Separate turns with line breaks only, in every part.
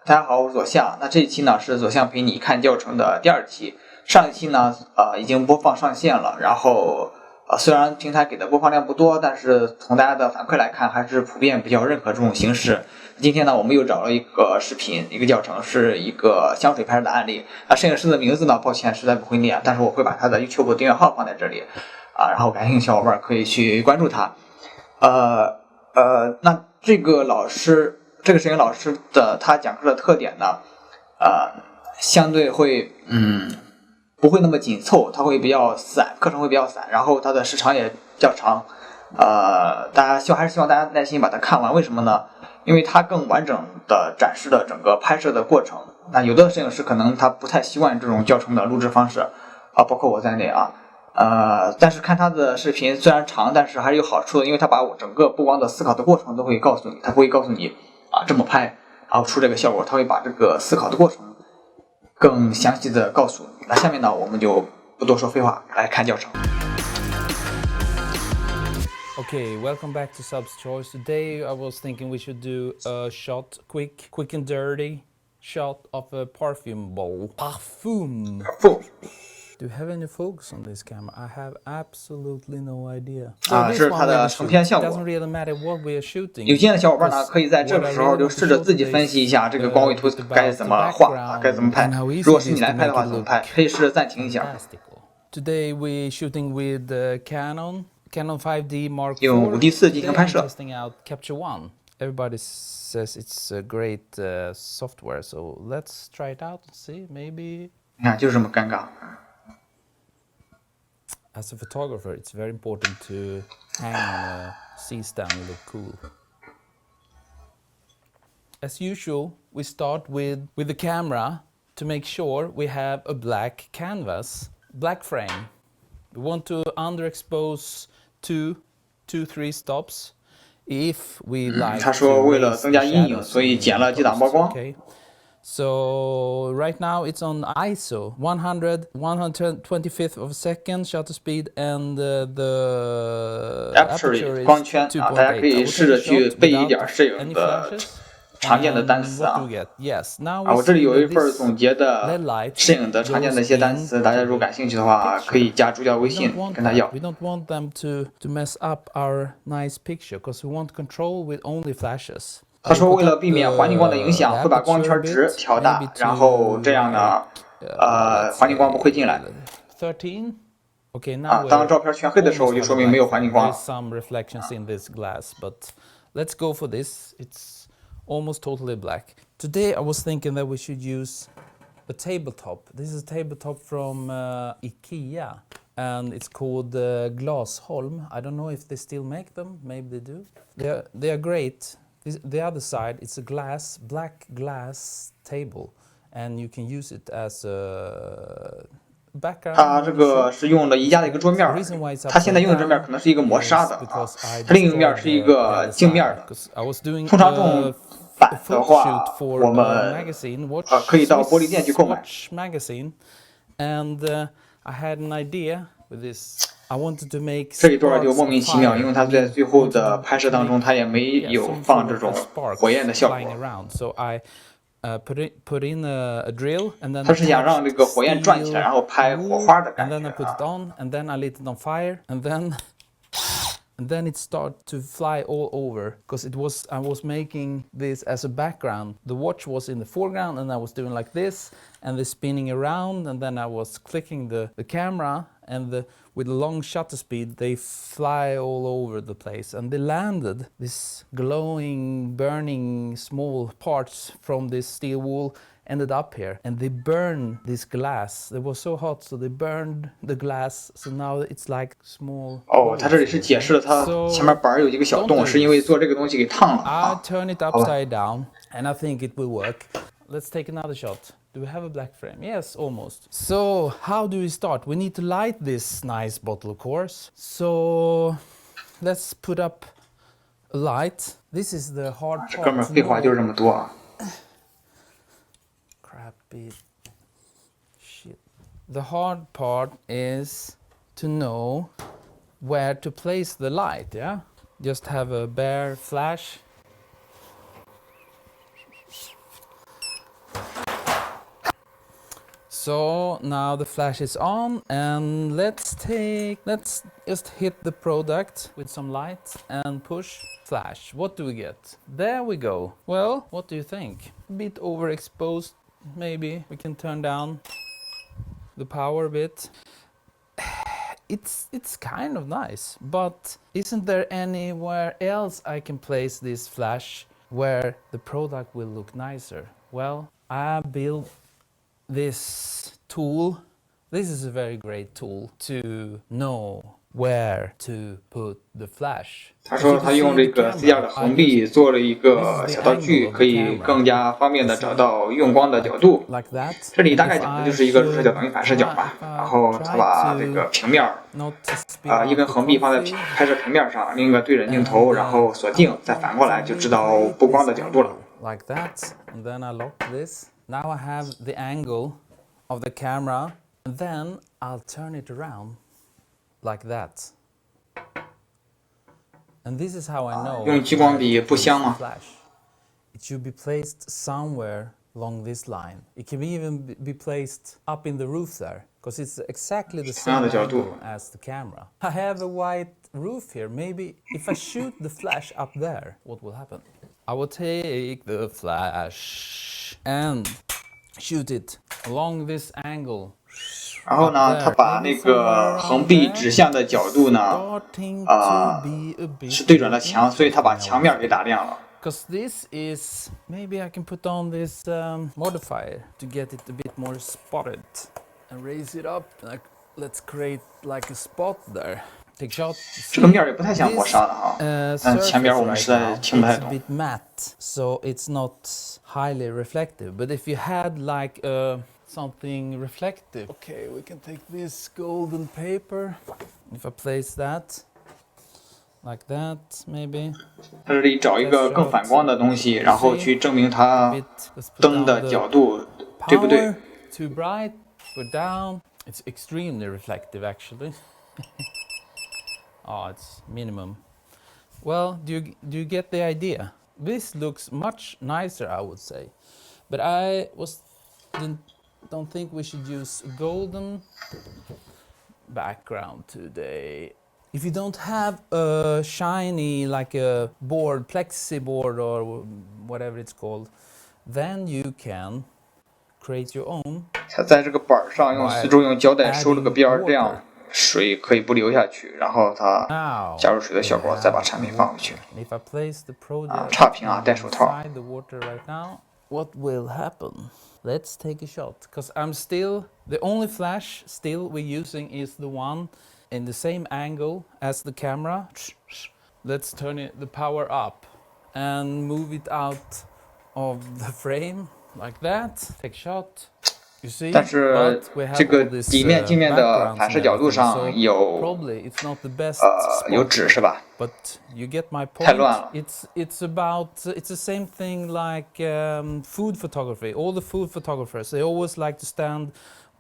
大家好，我是左相。那这一期呢是左相陪你看教程的第2期。上一期呢已经播放上线了，然后虽然平台给的播放量不多，但是从大家的反馈来看，还是普遍比较认可这种形式。今天呢，我们又找了一个视频，一个教程，是一个香水拍摄的案例。摄影师的名字呢，抱歉实在不会念，但是我会把他的 YouTube 订阅号放在这里然后感兴趣小伙伴可以去关注他。那这个摄影老师的他讲课的特点呢，相对会不会那么紧凑，它会比较散，课程会比较散，然后它的时长也较长。大家还是希望大家耐心把它看完。为什么呢？因为它更完整的展示了整个拍摄的过程。那有的摄影师可能他不太习惯这种教程的录制方式包括我在内但是看他的视频虽然长，但是还是有好处的，因为他把我整个布光的思考的过程都会告诉你，他不会告诉你这么拍然后出这个效果，他会把这个思考的过程更详细的告诉你。那下面呢，我们就不多说废话，来看教程。
Okay, welcome back to Sub's Choice. Today I was thinking we should do a shot, quick and dirty shot of a perfume bowl. Parfum. Do you have any focus on this camera? I have absolutely no idea.
这是它的成片效果。
Doesn't really matter what we are shooting.
有经验的小伙伴呢，可以在这个时候就试着自己分析一下这个光位图该怎么画该怎么拍。如果是你来拍的话，怎么拍？可以试着暂停一下。
Today we shooting with Canon 5D Mark IV.
用5D4进行拍摄。
Testing out Capture One. Everybody says it's a great software, so let's try it out and see. Maybe.
你看，就是这么尴尬。
As a photographer, it's very important to hang on a C-stand and look cool. As usual, we start with the camera to make sure we have a black canvas, black frame. We want to underexpose 2-3 stops if we like.
他说为了增加阴影，所以减了几档曝光。
Okay. So right now it's on ISO 125th of a second shutter speed and the aperture is
光圈大家可以试着去背一点摄影的常见的单词我这里有一份总结的摄影的常见的一些单词，大家如果感兴趣的话，可以加主角微信跟他要。
We don't want them to mess up our nice picture because we want control with only flashes.
他说为了避免环境光的影响，会把光圈值调大，然后这样呢环境光不会进来。当照片全黑的时候，就说明没有环境光了。
Some reflections in this glass, but let's go for this. It's almost totally black. Today I was thinking that we should use a tabletop. This is a tabletop from IKEA and it's called Glasholm. I don't know if they still make them, maybe they do. They are great. The other side, it's a black glass table, and you can use it as a background.
它这个是用了宜家的一个桌面，它现在用的桌面可能是一个磨砂的它另一面是一个镜面的。通常这种板的话，我们可以到玻璃店去购买。
And I had an idea with this. I wanted to make
这一段就莫名其妙，因为他在最后的拍摄当中，他也没有放这种火焰的效果。
So I put in a drill, and then
他是想让这个火焰转起来，然后拍火花的感觉。
And then I put it on, and then I lit it on fire, and then it started to fly all over because I was making this as a background. The watch was in the foreground, and I was doing like this, and the spinning around, and then I was clicking the camera, and with a long shutter speed, they fly all over the place, and they landed this glowing, burning small parts from this steel wool. Ended up here, and they burned this glass. It was so hot, so they burned the glass. So now it's like small.
他这里是解释了它前面板有一个小洞，是因为做这个东西给烫了。
I turn it upside down, and I think it will work. Let's take another shot. Do we have a black frame? Yes, almost. So how do we start? We need to light this nice bottle, of course. So let's put up a light. This is the hard part.
这哥们废话就是这么多
Crappy shit. The hard part is to know where to place the light, yeah? Just have a bare flash So now the flash is on, and let's just hit the product with some light and push flash. What do we get? There we go. Well, what do you think? A bit overexposed, maybe. We can turn down the power a bit. It's kind of nice, but isn't there anywhere else I can place this flash where the product will look nicer? Well, I built this tool. This is a very great tool to know where to put the flash.
他说他用这个支架的横臂做了一个小道具，可以更加方便的找到用光的角度。这里大概讲的就是一个入射角等于反射角吧。然后他把这个平面一根横臂放在拍摄平面上，另一个对准镜头，然后锁定，再反过来就知道布光的角度了。
Like that, and then I lock this. Now I have the angle of the camera, and then I'll turn it around like that. And this is how I know
用激光笔不香吗？
It should be placed somewhere along this line. It can even be placed up in the roof there, because it's exactly the same angle as the camera. I have a white roof here. Maybe if I shoot the flash up there, what will happen? I will take the flash and shoot it along this angle.
然后呢，他把那个横臂指向的角度呢，是对准了墙，所以他把墙面给打亮了。
Because this is, maybe I can put on this modifier to get it a bit more spotted and raise it up. Like, let's create like a spot there. Take shot.
这个面也不太像磨砂的哈，但前边我们实在听不太懂。
It's a bit matte, so it's not highly reflective. But if you had like something reflective, okay, we can take this golden paper. If I place that like that, maybe.
在这里找一个更反光的东西，然后去证明它灯的角度对不对。
Too bright, put down. It's extremely reflective, actually. Oh, it's minimum. Well, do you get the idea? This looks much nicer, I would say. But don't think we should use a golden background today. If you don't have a shiny, like a board, plexi board or whatever it's called, then you can create your own.
他在这个板上四周用胶带收了个边儿，这样水可以不流下去。然后他加入水的效果，再把产品放回去。差评啊，戴手套。
What will happen? Let's take a shot. Because I'm still, the only flash still we're using is the one in the same angle as the camera. Let's turn the power up and move it out of the frame like that. Take a shot. You see?
但是这个底面镜面的反射角度上有有纸是吧？
But you get my point.
太乱了。
It's the same thing like food photography. All the food photographers, they always like to stand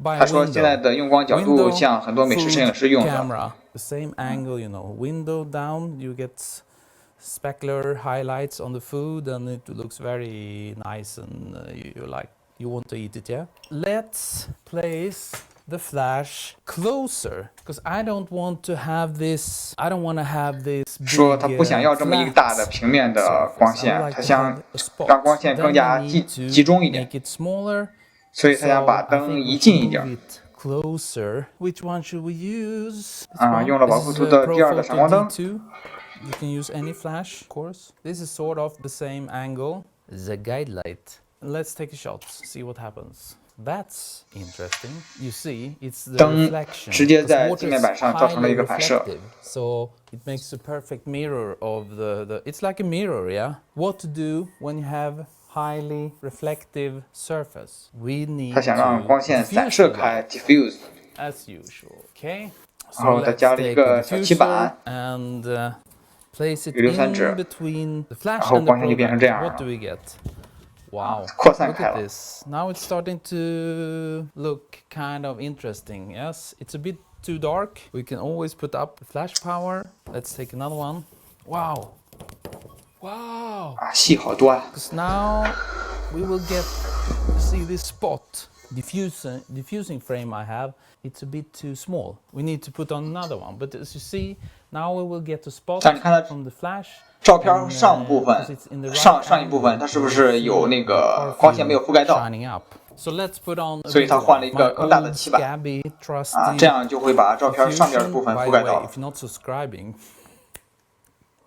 by a window.
他说现在的用光角度像很多美食摄影师用的。
Camera, the same angle, you know, window down, you get specular highlights on the food, and it looks very nice, and you want to eat it, yeah? Let's place the flash closer, because I don't want to have this. I don't want to have this.
说他不想要这么一个大的平面的光线，他想让光线更加集中一点，所以他想把灯移近一点。
Closer. Which one should we use?
用了保护图的第二个闪光灯。
You can use any flash, of course. This is sort of the same angle. The guide light. Let's take a shot, see what happens. That's interesting. You see, it's the reflection.
直接在镜面板上造成了一个反射。
So it makes a perfect mirror of the. It's like a mirror, yeah. What to do when you have highly reflective surface? We need.
他想让光线散射开 ，diffuse.
As usual, okay.
然后再加了一个小漆板
and place it in between the flash and the product. What do we get? Wow, look at this. Now it's starting to look kind of interesting. Yes, it's a bit too dark. We can always put up the flash power. Let's take another one. Wow. Wow.
细好多啊。
Because now we will get, see this spot diffusing frame I have, it's a bit too small. We need to put on another one. But as you see, now we will get a spot from the flash.
照片上部分上一部分它是不是有那个光线没有覆盖到？
So let's put on
所以它换了一个更大的漆板这样就会把照片上边的部分覆盖到了。
If you're not subscribing,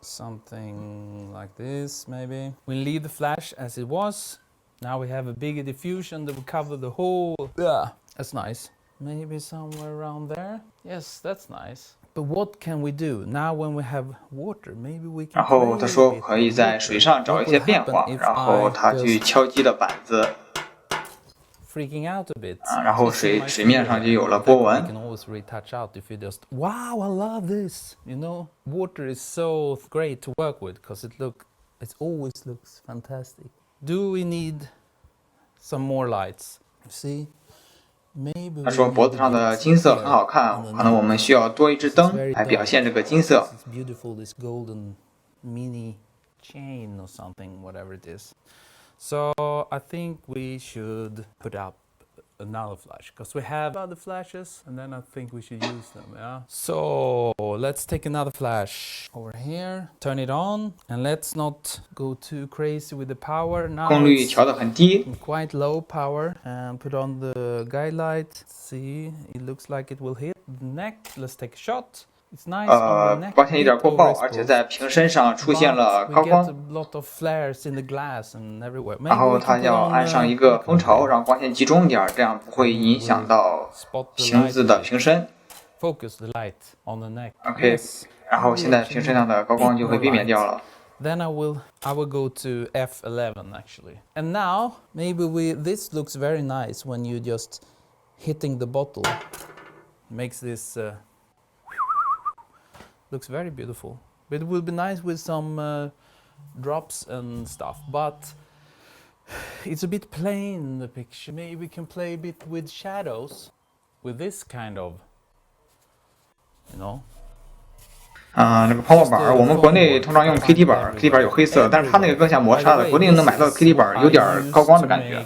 something like this maybe. We leave the flash as it was. Now we have a bigger diffusion that will cover the whole. Yeah, that's nice. Maybe somewhere around there. Yes, that's nice. But what can we do now when we have water? Maybe we can.
然后他说可以在水上找一些变化，然后他去敲击了板子。
Freaking out a bit.
然后水面上就有了波纹。
You can always retouch out if you just. Wow, I love this. You know, water is so great to work with because it always looks fantastic. Do we need some more lights? See, maybe.
他说脖子上的金色很好看，可能我们需要多一支灯来表现这个金色。
It's beautiful, this golden mini chain or something, whatever it is. So I think we should put up another flash because we have other flashes and then I think we should use them. Yeah. So let's take another flash over here, turn it on, and let's not go too crazy with the power. Now
功率调得很低
quite low power and put on the guide light. See, it looks like it will hit the neck. Let's take a shot.
光线有点过曝，而且在瓶身上出现了高光。然后它要安上一个蜂巢，让光线集中一点，这样不会影响到瓶子的瓶身。OK， 然后现在瓶身上的高光就会避免掉了。
Then I will go to F11 actually. And now maybe this looks very nice when you just hitting the bottle. Makes this looks very beautiful. But it will be nice with some drops and stuff. But it's a bit plain in the picture. Maybe we can play a bit with shadows with this kind of, you know.
那个泡沫板，我们国内通常用 KT 板 ，KT 板有黑色，但是它那个更像磨砂的，国内能买到的 KT 板有点高光的感觉。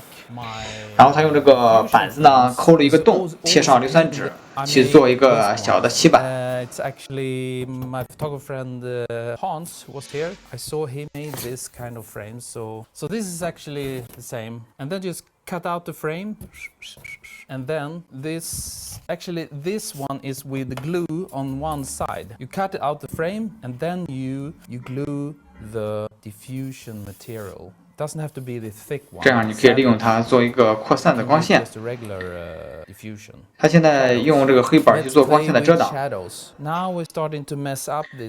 然后他用这个板子呢抠了一个洞，贴上硫酸纸，去做一个小的漆板。
It's actually my photographer friend Hans was here. I saw he made this kind of frame. So this is actually the same. And then just cut out the frame. And then this one is with the glue on one side. You cut out the frame and then you glue the diffusion material. Doesn't have to be the thick one.
这样你可以利用它做一个扩散的光线。他现在用这个黑板去做光线的遮挡，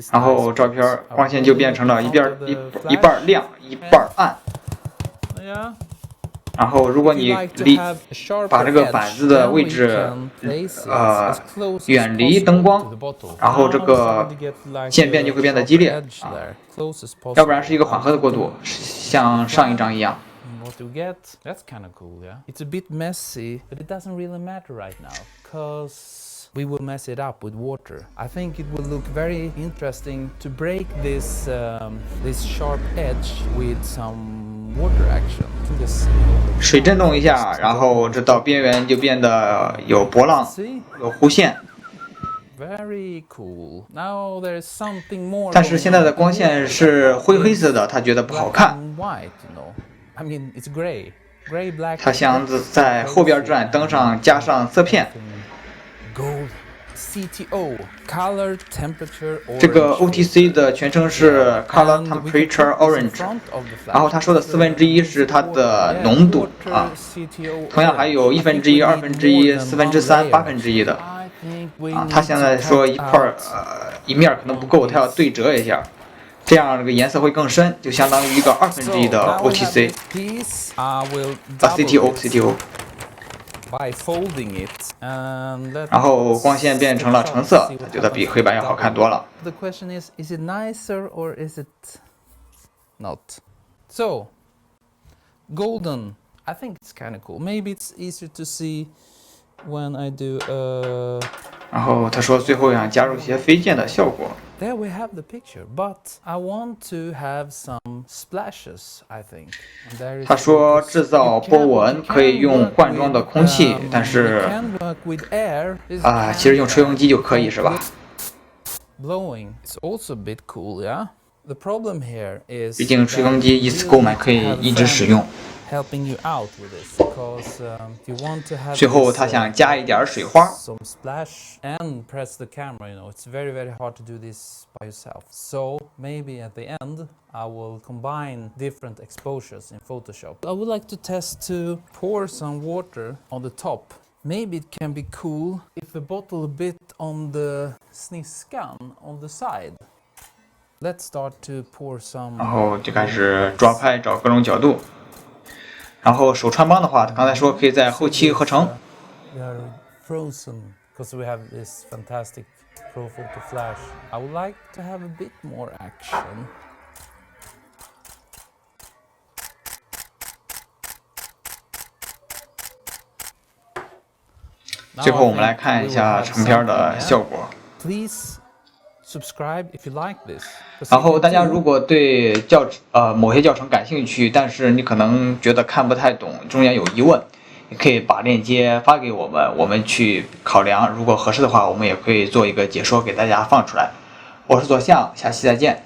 然后照片光线就变成了一半亮一半暗。然后如果你把这个板子的位置远离灯光，然后这个渐变就会变得激烈要不然是一个缓和的过渡，像上一张一样。
What you get? That's kind of cool, yeah. It's a bit messy, but it doesn't really matter right now, because we will mess it up with water. I think it will look very interesting to break this this sharp edge with some water action. Just
水震动一下，然后这道边缘就变得有波浪，有弧线。
Very cool. Now there's something more.
但是现在的光线是灰色的，他觉得不好看。
I mean, it's gray, black.
他想在后边这盏灯上加上色片。
Gold, CTO, color temperature orange.
这个 OTC 的全称是 Color Temperature Orange。然后他说的1/4是它的浓度啊。同样还有1/1、1/2、3/4、1/8的。啊，他现在说一面可能不够，他要对折一下。 这样这个颜色会更深，就相当于一个1/2的 OTC。CTO。然后光线变成了橙色，他觉得比黑白要好看多了。
The question is it nicer or is it not? So, golden. I think it's kind of cool. Maybe it's easier to see when I do.
然后他说最后想加入一些飞溅的效果。
There we have the picture, but I want to have some splashes, I think. And there is
他说制造波纹可以用罐装的空气，但是 其实用吹风机就可以是吧？
Blowing is also a bit cool, yeah. The problem here is
毕竟吹风机一次购买可以一直使用。
helping you out with this because if you want to have
最后他想加一点水花。
some splash and press the camera, it's very hard to do this by yourself. So maybe at the end I will combine different exposures in Photoshop. I would like to test to pour some water on the top. Maybe it can be cool if the bottle a bit on the sniskan on the side. Let's start to pour some.
然后就开始抓拍，找各种角度。然后手穿帮的话，他刚才说可以在后期合成。
We are frozen because we have this fantastic Pro Photo Flash. I would like to have a bit more action.
最后我们来看一下成片的效果。
Please subscribe if you like this.
然后大家如果对某些教程感兴趣，但是你可能觉得看不太懂，中间有疑问，你可以把链接发给我们，我们去考量，如果合适的话，我们也可以做一个解说给大家放出来。我是左象，下期再见。